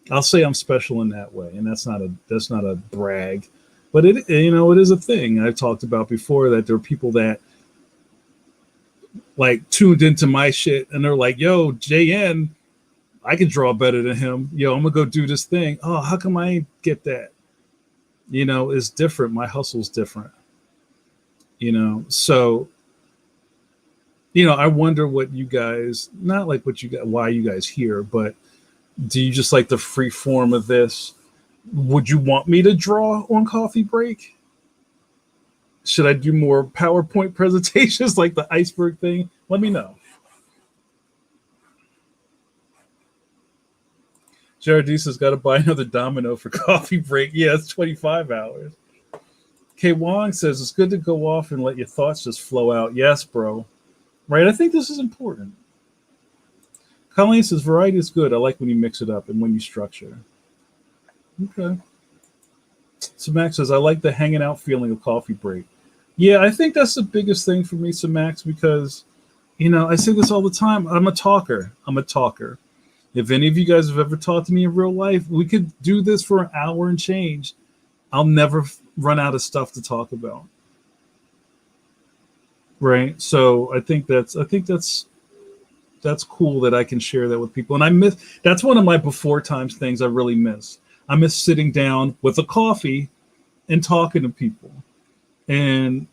Speaker 1: I'll say I'm special in that way. And that's not a brag, but it is a thing I've talked about before, that there are people that like tuned into my shit and they're like, yo, JN, I can draw better than him. Yo, I'm gonna go do this thing. Oh, how come I ain't get that? It's different. My hustle's different. So, I wonder what you guys, not like what you got, why you guys here, but do you just like the free form of this? Would you want me to draw on coffee break? Should I do more PowerPoint presentations like the iceberg thing? Let me know. Jared says, got to buy another domino for coffee break. Yeah, it's 25 hours. K. Wong says, it's good to go off and let your thoughts just flow out. Yes, bro. Right? I think this is important. Colleen says, variety is good. I like when you mix it up and when you structure. Okay. So Max says, I like the hanging out feeling of coffee break. Yeah, I think that's the biggest thing for me, so Max, because, I say this all the time. I'm a talker. If any of you guys have ever talked to me in real life, we could do this for an hour and change. I'll never run out of stuff to talk about. Right? So I think that's cool that I can share that with people. And that's one of my before times things I really miss. I miss sitting down with a coffee and talking to people. And,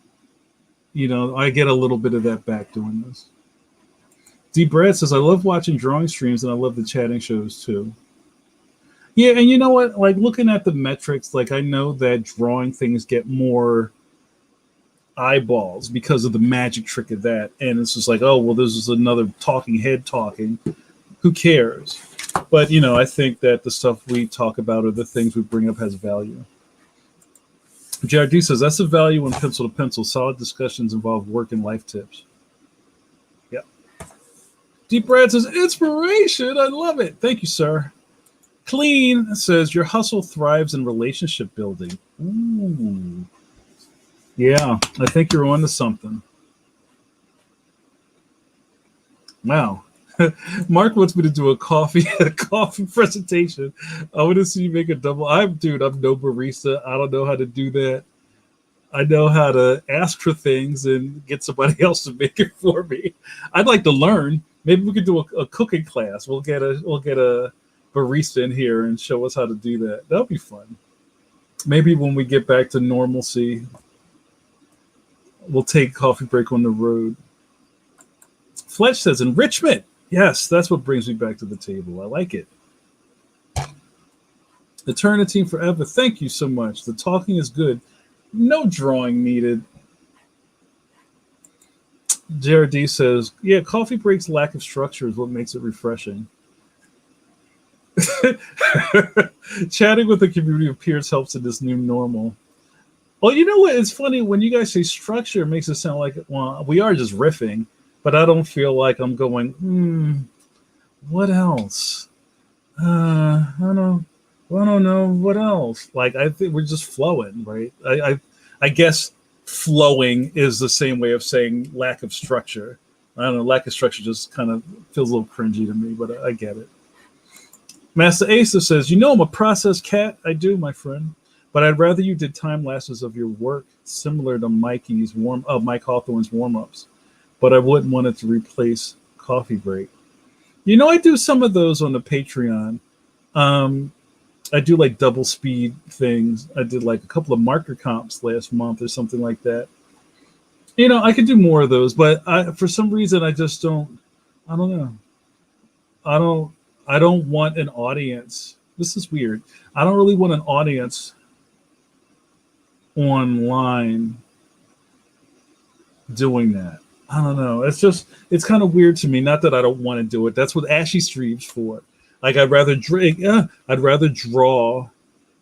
Speaker 1: I get a little bit of that back doing this. D. Brad says, I love watching drawing streams and I love the chatting shows too. Yeah, and you know what? Like looking at the metrics, like I know that drawing things get more eyeballs because of the magic trick of that. And it's just like, oh, well, this is another talking head talking. Who cares? But, I think that the stuff we talk about or the things we bring up has value. JRD says, that's the value in pencil to pencil. Solid discussions involve work and life tips. Deep Brad says, inspiration. I love it. Thank you, sir. Clean says, your hustle thrives in relationship building. Ooh. Yeah, I think you're on to something. Wow. Mark wants me to do a coffee presentation. I want to see you make a double. I'm no barista. I don't know how to do that. I know how to ask for things and get somebody else to make it for me. I'd like to learn. Maybe we could do a cooking class. We'll get a barista in here and show us how to do that. That'll be fun. Maybe when we get back to normalcy, We'll take coffee break on the road. Fletch says enrichment. Yes, that's what brings me back to the table. I like it. Eternity forever. Thank you so much. The talking is good. No drawing needed. JRD says, yeah, coffee break's lack of structure is what makes it refreshing. Chatting with the community of peers helps in this new normal. Well, you know what? It's funny when you guys say structure, it makes it sound like, well, we are just riffing, but I don't feel like I'm going, what else? I don't know what else. Like, I think we're just flowing, right? I guess flowing is the same way of saying lack of structure. I don't know. Lack of structure just kind of feels a little cringy to me, but I get it. Master Asa says, I'm a process cat. I do, my friend. But I'd rather you did time lapses of your work similar to Mike Hawthorne's warm-ups. But I wouldn't want it to replace coffee break. I do some of those on the Patreon. I do like double speed things. I did like a couple of marker comps last month or something like that. I could do more of those, but for some reason I just don't. I don't know. I don't want an audience. This is weird. I don't really want an audience online doing that. I don't know. It's kind of weird to me. Not that I don't want to do it. That's what Ashy streams for. Like I'd rather drink. I'd rather draw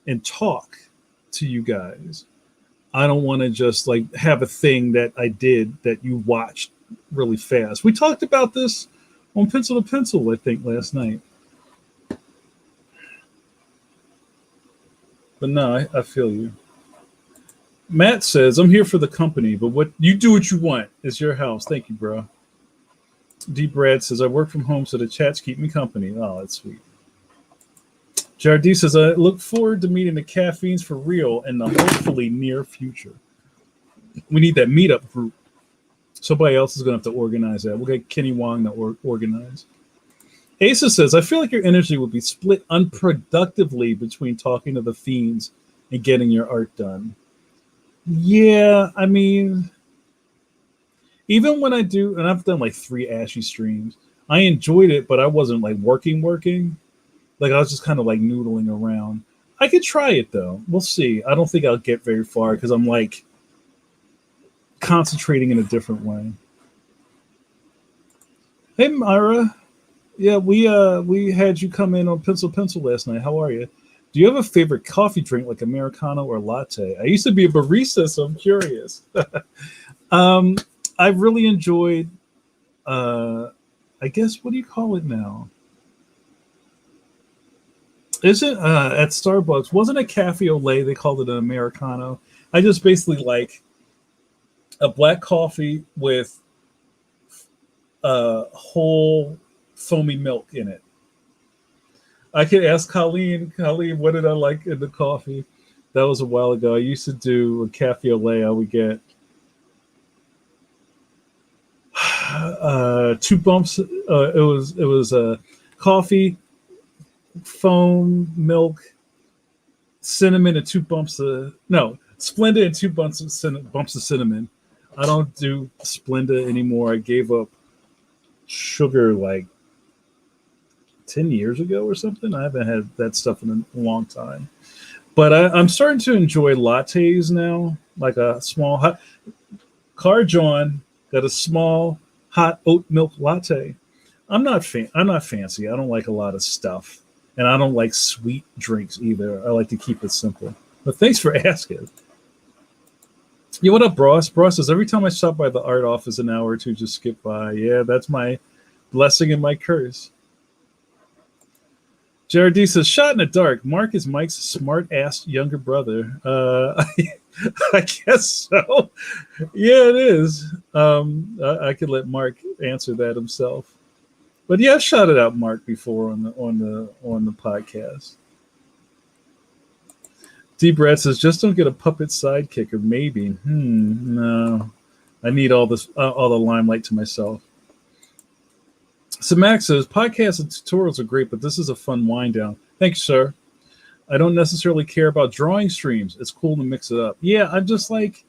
Speaker 1: and talk to you guys. I don't want to just like have a thing that I did that you watched really fast. We talked about this on Pencil to Pencil, I think, last night. But no, I feel you. Matt says, I'm here for the company, but what you do what you want. It's your house. Thank you, bro. D. Brad says, I work from home, so the chats keep me company. Oh, that's sweet. Jardy says, I look forward to meeting the caffeines for real in the hopefully near future. We need that meetup group. Somebody else is going to have to organize that. We'll get Kenny Wong to organize. Asa says, I feel like your energy will be split unproductively between talking to the fiends and getting your art done. Yeah, I mean, even when I do, and I've done like 3 Ashy streams, I enjoyed it, but I wasn't like working. Like I was just kind of like noodling around. I could try it though. We'll see. I don't think I'll get very far because I'm like concentrating in a different way. Hey, Myra. Yeah, we had you come in on Pencil last night. How are you? Do you have a favorite coffee drink like Americano or latte? I used to be a barista, so I'm curious. I really enjoyed, I guess, what do you call it now? Isn't at Starbucks, wasn't a cafe au lait, they called it an Americano. I just basically like a black coffee with whole foamy milk in it. I could ask Colleen, what did I like in the coffee? That was a while ago. I used to do a cafe au lait. I would get 2 bumps. It was a coffee, foam, milk, cinnamon, and 2 bumps of Splenda and 2 bumps of cinnamon. I don't do Splenda anymore. I gave up sugar like 10 years ago or something. I haven't had that stuff in a long time. But I'm starting to enjoy lattes now, like a small hot. Car John got a small hot oat milk latte. I'm not fancy. I don't like a lot of stuff. And I don't like sweet drinks either. I like to keep it simple. But thanks for asking. Yeah, what up, Bross? Bross says, every time I stop by the art office, an hour or two just skip by. Yeah, that's my blessing and my curse. JRD says, shot in the dark. Mark is Mike's smart-ass younger brother. I guess so. Yeah, it is. I could let Mark answer that himself. But yeah, I've shouted out Mark before on the podcast. D. Brad says, just don't get a puppet sidekick, or maybe. No. I need all the limelight to myself. So Max says, podcasts and tutorials are great, but this is a fun wind down. Thanks, sir. I don't necessarily care about drawing streams. It's cool to mix it up. Yeah, I'm just like,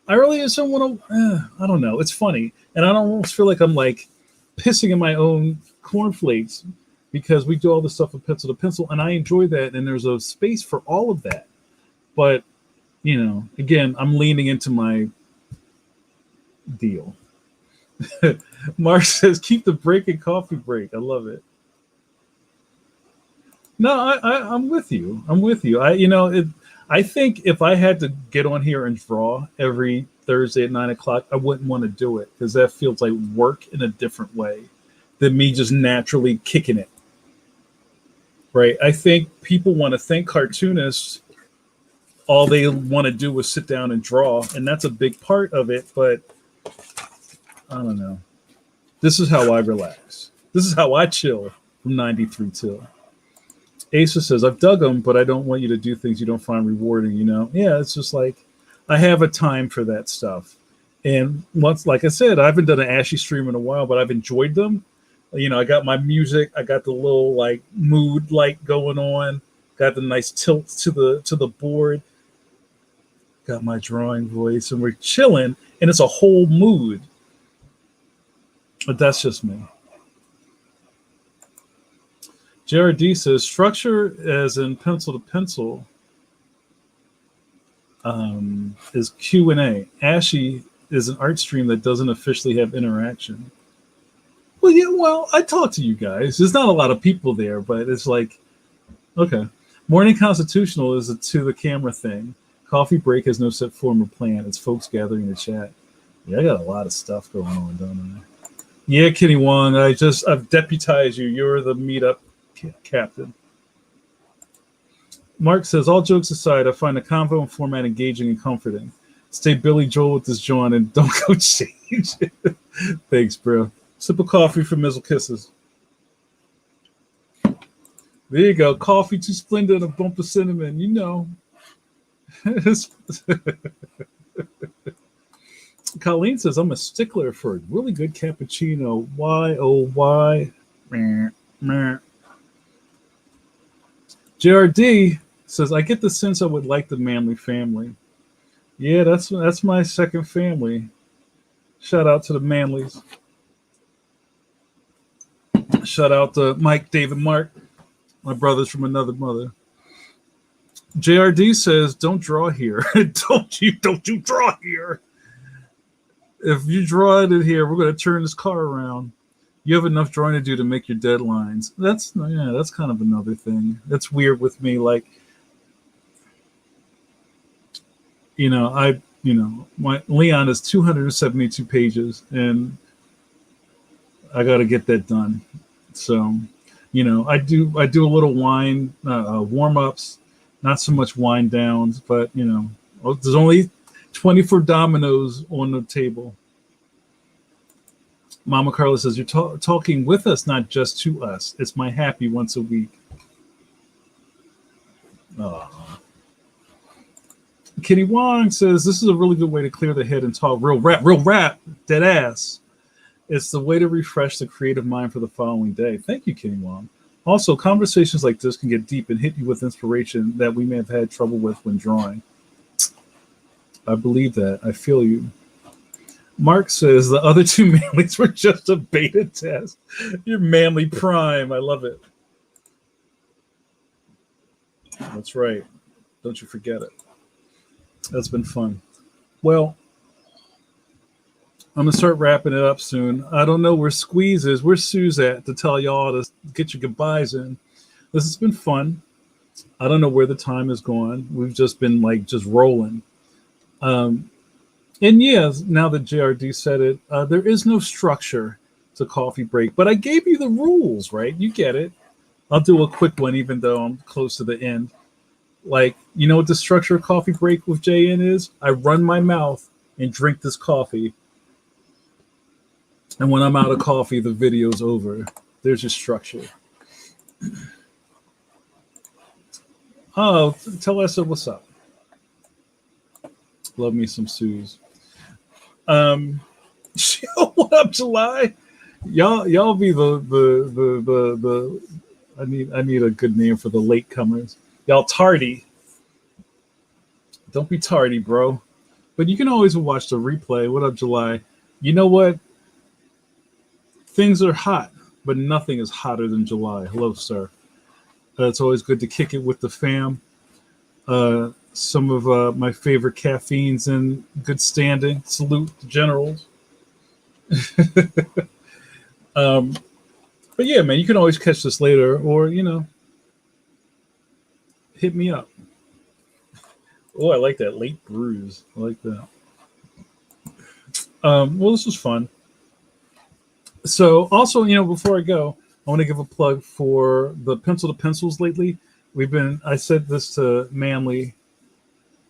Speaker 1: I really just don't want to. I don't know. It's funny, and I don't almost feel like I'm like pissing in my own cornflakes because we do all this stuff with pencil to pencil, and I enjoy that, and there's a space for all of that. But again, I'm leaning into my deal. Mark says, "Keep the break and coffee break." I love it. No, I'm with you. I'm with you. I think if I had to get on here and draw every Thursday at 9 o'clock, I wouldn't want to do it because that feels like work in a different way than me just naturally kicking it. Right? I think people want to think cartoonists. All they want to do is sit down and draw, and that's a big part of it. But I don't know. This is how I relax. This is how I chill from 93 till. Asa says, I've dug them, but I don't want you to do things you don't find rewarding. Yeah, it's just like I have a time for that stuff. And once, like I said, I haven't done an Ashy stream in a while, but I've enjoyed them. I got my music, I got the little like mood light going on, got the nice tilt to the board, got my drawing voice, and we're chilling, and it's a whole mood. But that's just me. JRD says structure as in pencil to pencil is Q&A. Ashy is an art stream that doesn't officially have interaction. Well, yeah, I talk to you guys. There's not a lot of people there, but it's like, okay. Morning Constitutional is a to the camera thing. Coffee break has no set form or plan. It's folks gathering to chat. Yeah, I got a lot of stuff going on, don't I? Yeah, Kenny Wong, I've deputized you. You're the meetup captain. Mark says, all jokes aside, I find the convo and format engaging and comforting. Stay Billy Joel with this John and don't go change. Thanks, bro. Sip of coffee for Mizzle Kisses. There you go. Coffee too splendid and a bump of cinnamon. Colleen says, I'm a stickler for a really good cappuccino. Why, oh, why? JRD says, I get the sense I would like the Manly family. Yeah, that's my second family. Shout out to the Manleys. Shout out to Mike, David, Mark, my brothers from another mother. JRD says, don't draw here. Don't you draw here. If you draw it in here, we're going to turn this car around. You have enough drawing to do to make your deadlines. That's kind of another thing. That's weird with me. Like, my Leon is 272 pages, and I got to get that done. So, I do a little wind warm ups, not so much wind downs, but there's only 24 dominoes on the table. Mama Carla says, you're talking with us, not just to us. It's my happy once a week. Kitty Wong says, this is a really good way to clear the head and talk real rap, dead ass. It's the way to refresh the creative mind for the following day. Thank you, Kitty Wong. Also, conversations like this can get deep and hit you with inspiration that we may have had trouble with when drawing. I believe that. I feel you. Mark says the other two Manlys were just a beta test. You're Manly Prime. I love it. That's right. Don't you forget it. That's been fun. Well, I'm going to start wrapping it up soon. I don't know where Squeeze is. Where's Suze at to tell y'all to get your goodbyes in? This has been fun. I don't know where the time has gone. We've just been just rolling. And yes, now that JRD said it, there is no structure to coffee break, but I gave you the rules, right? You get it. I'll do a quick one, even though I'm close to the end. What the structure of coffee break with JN is? I run my mouth and drink this coffee. And when I'm out of coffee, the video's over. There's your structure. Oh, tell us what's up. Love me some Suze. What up, July? Y'all be the I need a good name for the latecomers. Y'all tardy. Don't be tardy, bro. But you can always watch the replay. What up, July? You know what? Things are hot, but nothing is hotter than July. Hello, sir. It's always good to kick it with the fam. Some of my favorite caffeines in good standing. Salute the generals. um, but yeah, man, you can always catch this later, or hit me up. Oh, I like that late brews. I like that. Well, this was fun. So, also, before I go, I want to give a plug for the Pencil to Pencils lately. I said this to Manly,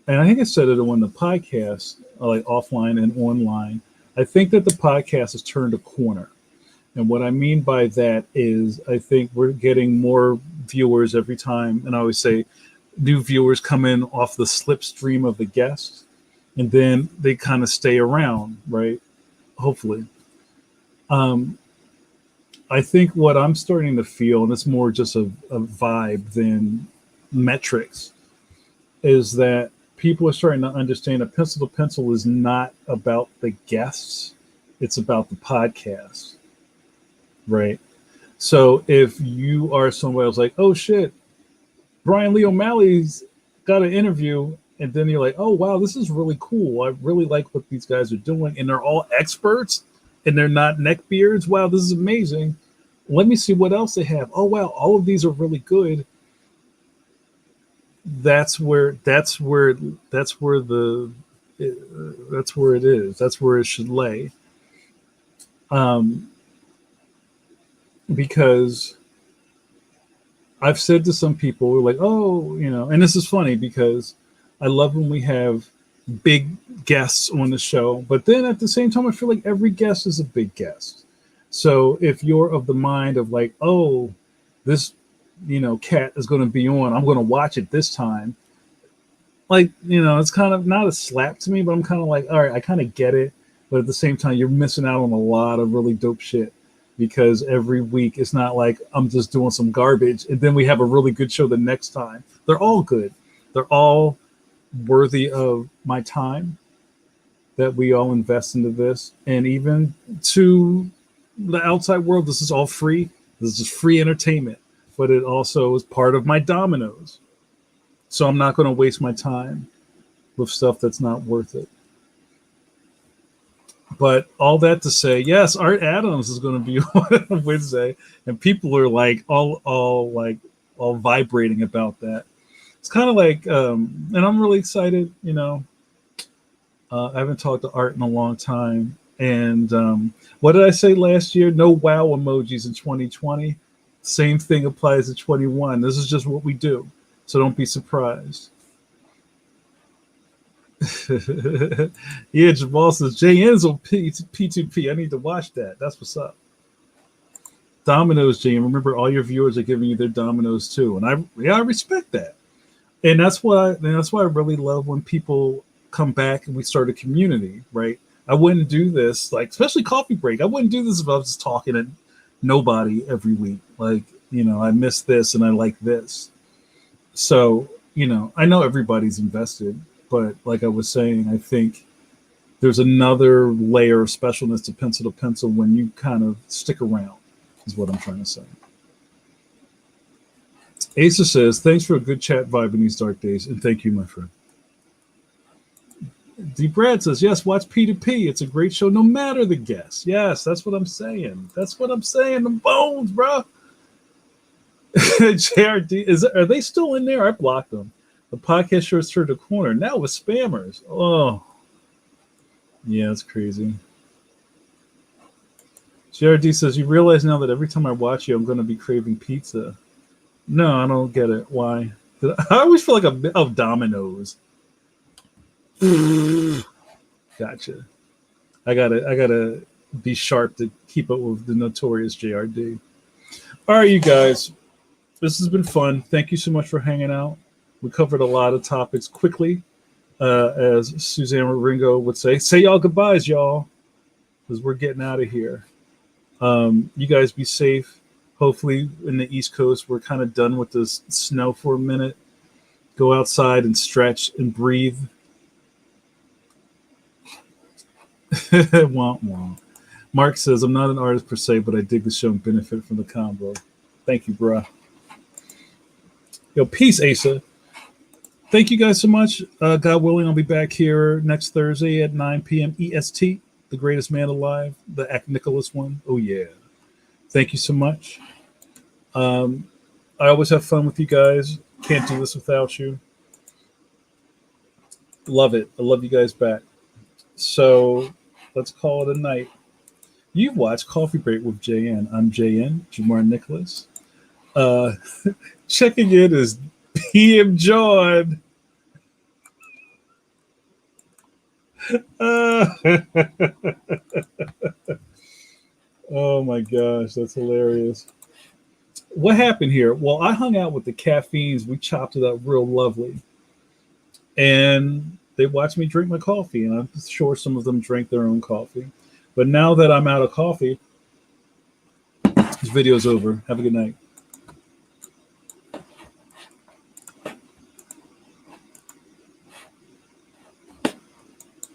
Speaker 1: and I think I said it on the podcast, like offline and online. I think that the podcast has turned a corner. And what I mean by that is I think we're getting more viewers every time. And I always say new viewers come in off the slipstream of the guests, and then they kind of stay around, right? Hopefully. I think what I'm starting to feel, and it's more just a vibe than metrics, is that people are starting to understand that Pencil to Pencil is not about the guests, it's about the podcast, right? So if you are somebody else like, oh shit, Brian Lee O'Malley's got an interview, and then you're like, oh wow, this is really cool. I really like what these guys are doing, and they're all experts, and they're not neckbeards. Wow, this is amazing. Let me see what else they have. Oh wow, all of these are really good. That's where it is. That's where it should lay. Because I've said to some people, like, oh, and this is funny because I love when we have big guests on the show, but then at the same time, I feel like every guest is a big guest. So if you're of the mind of like, oh, this, cat is going to be on, I'm going to watch it this time. Like, it's kind of not a slap to me, but I'm kind of like, all right, I kind of get it. But at the same time, you're missing out on a lot of really dope shit because every week it's not like I'm just doing some garbage and then we have a really good show the next time. They're all good. They're all worthy of my time that we all invest into this. And even to the outside world, this is all free. This is just free entertainment, but it also is part of my dominoes. So I'm not going to waste my time with stuff that's not worth it. But all that to say, yes, Art Adams is going to be on Wednesday, and people are like all vibrating about that. It's kind of like, and I'm really excited. I haven't talked to Art in a long time. And what did I say last year? No wow emojis in 2020. Same thing applies to 21. This is just what we do. So don't be surprised. Yeah, Jamal says JN's on P2P. I need to watch that. That's what's up. Dominoes, JN. Remember, all your viewers are giving you their Dominoes too, and I respect that. And that's why I really love when people come back and we start a community, right? I wouldn't do this, like especially Coffee Break. I wouldn't do this if I was just talking to nobody every week. Like, I miss this and I like this. So, I know everybody's invested, but like I was saying, I think there's another layer of specialness to Pencil when you kind of stick around, is what I'm trying to say. Asa says, thanks for a good chat vibe in these dark days, and thank you, my friend. D. Brad says, yes, watch P2P. It's a great show, no matter the guest. Yes, that's what I'm saying. That's what I'm saying. The bones, bro. JRD, are they still in there? I blocked them. The podcast show turned a corner. Now with spammers. Oh. Yeah, it's crazy. JRD says, you realize now that every time I watch you, I'm going to be craving pizza. No, I don't get it. Why? I always feel like a bit of Dominoes. Gotcha. I gotta be sharp to keep up with the notorious JRD. All right, you guys. This has been fun. Thank you so much for hanging out. We covered a lot of topics quickly. As Suzanne Ringo would say y'all goodbyes, y'all, because we're getting out of here. You guys be safe. Hopefully in the East Coast, we're kind of done with this snow for a minute. Go outside and stretch and breathe. Womp womp. Mark says, I'm not an artist per se, but I dig the show and benefit from the combo. Thank you, bruh. Yo, peace, Asa. Thank you guys so much. God willing, I'll be back here next Thursday at 9 p.m. EST. The greatest man alive, the Act Nicholas one. Oh, yeah. Thank you so much. I always have fun with you guys. Can't do this without you. Love it. I love you guys back. So let's call it a night. You've watched Coffee Break with JN. I'm JN, Jamar Nicholas. Checking in is PM John. Oh my gosh, that's hilarious. What happened here? Well, I hung out with the caffeines. We chopped it up real lovely. And they watched me drink my coffee. And I'm sure some of them drank their own coffee. But now that I'm out of coffee, this video's over. Have a good night.